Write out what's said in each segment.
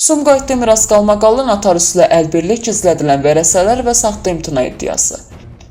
Sumqayıtda miras qalmaqallı notariusla əlbirlik gizlədilən vərəsələr və saxta imtina iddiası.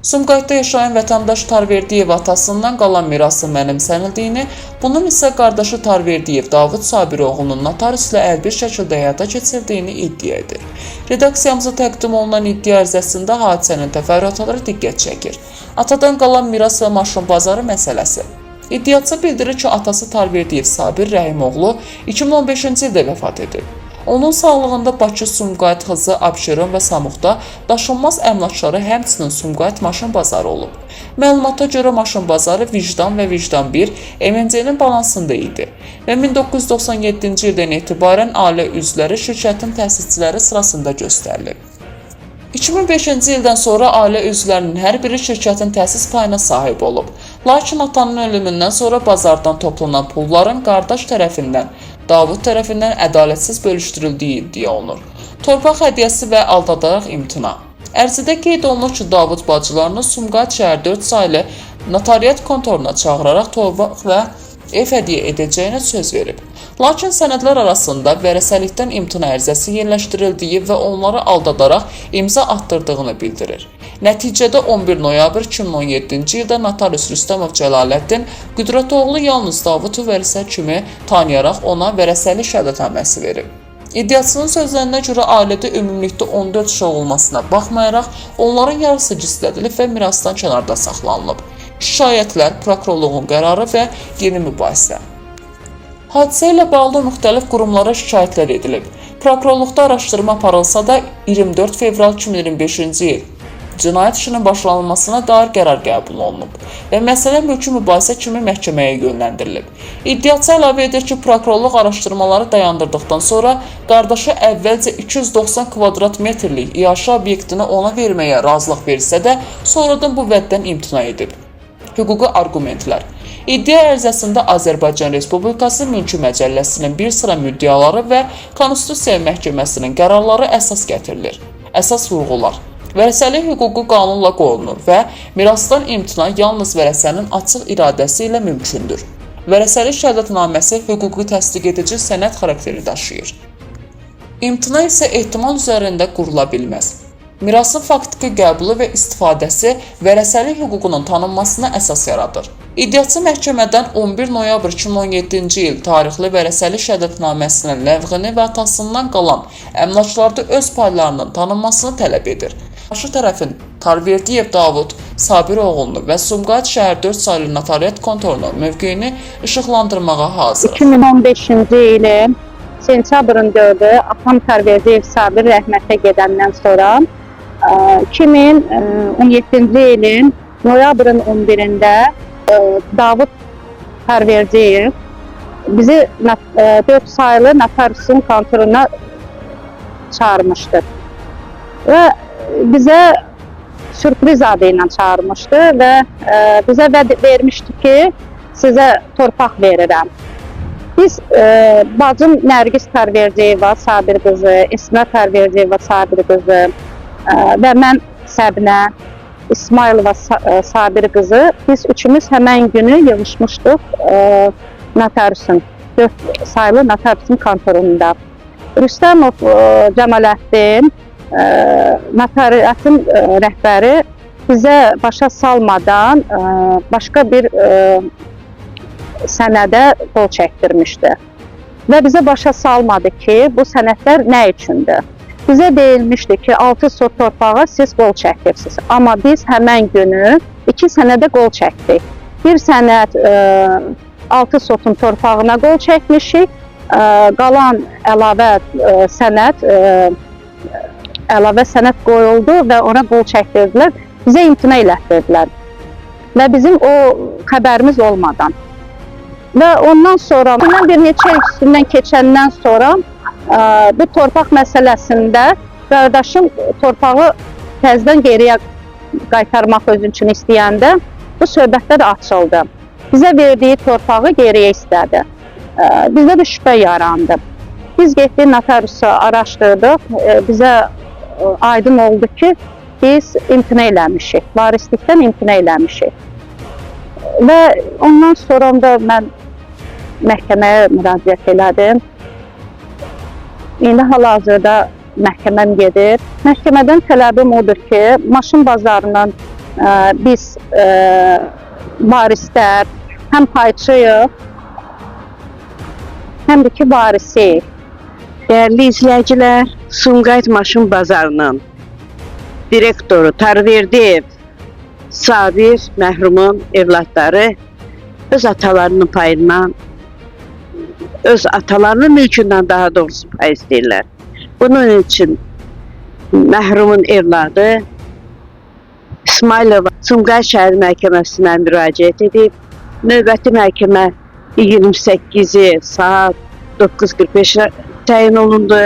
Sumqayıtda yaşayan vətəndaş Tarverdiyev atasından qalan mirasın mənimsənildiyini, bunun isə qardaşı Tarverdiyev Davud Sabiroğlunun notariusla əlbir şəkildə həyata keçirdiyini iddia edir. Redaksiyamıza təqdim olunan iddia ərizəsində hadisənin təfərrüatları diqqət çəkir. Atadan qalan miras və maşın bazarı məsələsi. İddiaçı bildirir ki, atası Tarverdiyev Sabir Rəhimoğlu 2015-ci ildə vəfat edib. Onun sağlığında Bakı, Sumqayıt, Xızı, Abşeron və Samuqda daşınmaz əmlakları həmçinin Sumqayıt maşın bazarı olub. Məlumata görə maşın bazarı Vicdan və Vicdan 1 MMC-nin balansında idi və 1997-ci ildən etibarən ailə üzvləri şirkətin təsisçiləri sırasında göstərilib. 2005-ci ildən sonra ailə üzvlərinin hər biri şirkətin təsis payına sahib olub. Lakin atanın ölümündən sonra bazardan toplanan pulların qardaş tərəfindən, Davud tərəfindən ədalətsiz bölüşdürüldüyü iddia olunur. Torpaq hədiyyəsi və aldadaraq imtina. Ərizədə qeyd olunur ki, Davud bacılarını Sumqayıt şəhər 4 saylı notariat kontoruna çağıraraq torpaq və ev hədiyyə edəcəyinə söz verib. Lakin sənədlər arasında vərəsəlikdən imtina ərizəsi yerləşdirildiyi və onları aldadaraq imza attırdığını bildirir. Nəticədə 11 noyabr 2017-ci ildə notarius Rüstəmov Cəlaləddin Qüdrətoğlu yalnız Davudu vərəsə kimi tanıyaraq ona vərəsəlik şəhadətnaməsi verib. İddiaçının sözlərinə görə ailədə ümumilikdə 14 uşaq olmasına baxmayaraq, onların yarısı gizlədilib və mirasdan kənarda saxlanılıb. Şikayətlər, prokurorluğun qərarı və yeni mübahisə. Hadisə ilə bağlı müxtəlif qurumlara şikayətlər edilib. Prokurorluqda araşdırma aparılsa da 24 fevral 2025-ci il cinayət işinin başlanılmasına dair qərar qəbul olunub və məsələ mülki mübahisə kimi məhkəməyə yönləndirilib. İddiaçı əlavə edir ki, prokurorluq araşdırmaları dayandırdıqdan sonra qardaşı əvvəlcə 290 kvadrat metrlik iaşə obyektini ona verməyə razılıq versə də, sonradan bu vəddən imtina edib. Hüquqi arqumentlər. İddia ərizəsində Azərbaycan Respublikası Mülki Məcəlləsinin bir sıra müddiaları və Konstitusiya Məhkəməsinin qərarları əsas gətirilir. Əsas vurğular. Vərəsəlik hüququ qanunla qorunur və mirasdan imtina yalnız vərəsənin açıq iradəsi ilə mümkündür. Vərəsəlik şəhadətnaməsi hüquqi təsdiq edici sənəd xarakteri daşıyır. İmtina isə ehtimal üzərində qurula bilməz. Mirasın faktiki qəbulu və istifadəsi vərəsəlik hüququnun tanınmasına əsas yaradır. İddiaçı məhkəmədən 11 noyabr 2017-ci il tarixli vərəsəlik şəhadətnaməsinin ləğvini və atasından qalan əmlaklarda öz paylarının tanınmasını tələb edir. Qarşı tərəfin Tarverdiyev Davud Sabiroğlunu və Sumqayıt şəhər 4 saylı notariat kontorunun mövqeyini işıqlandırmağa hazır. 2015-ci ilin sentyabrın 4-ü atam Tarverdiyev Sabir rəhmətə gedəndən sonra 2017-ci ilin noyabrın 11-də Davud Tarverdiyev bizi 4 saylı notariusun kontoruna çağırmışdır və bizə sürpriz adı ilə çağırmışdı və bizə vəd vermişdi ki, sizə torpaq verirəm. Biz bacım Nərgiz Tarverdiyeva Sabir qızı, İsmət Tarverdiyeva Sabir qızı və mən Səbnə İsmailova Sabir qızı, biz üçümüz həmən günü yığışmışdıq notariusun, 4 saylı notariusun kontorunda. Rüstəmov Cəmaləddin, notariatın rəhbəri bizə başa salmadan başqa bir sənədə qol çəkdirmişdi və bizə başa salmadı ki, bu sənədlər nə üçündür. Bizə deyilmişdi ki, 6 sot torpağa siz qol çəkirsiniz. Amma biz həmən günü 2 sənədə qol çəkdik. Bir sənəd 6 sotun torpağına qol çəkmişik, qalan əlavə sənəd qoyuldu və ona qol çəkdirdilər. Bizə imtina elətdirdilər və bizim o xəbərimiz olmadan. Və ondan sonra, bir neçə il üstündən keçəndən sonra bu torpaq məsələsində qardaşım torpağı təzədən geriyə qaytarmaq özü üçün istəyəndə bu söhbətlər açıldı. Bizə verdiyi torpağı geriyə istədi. Bizdə də şübhə yarandı. Biz getdik notariusu araşdırdıq, bizə aydın oldu ki, biz imtina eləmişik, varislikdən imtina eləmişik. Və ondan sonra da mən məhkəməyə müraciət elədim. İndi hal-hazırda məhkəməm gedir. Məhkəmədən tələbim odur ki, maşın bazarından biz varislər, həm payçıyıq, həm də ki varisiyik. Değerli izleyiciler, Sumqayıt Maşın Bazarının direktoru Tarverdiyev Sabir məhrumun evlatları öz atalarının payından, öz atalarının mülkünden daha doğrusu pay istəyirlər. Bunun için məhrumun evladı İsmailova Sumqayıt şəhər məhkəməsinə müraciət edib. Növbəti məhkəmə 28-i saat 9:45 təyin olundu.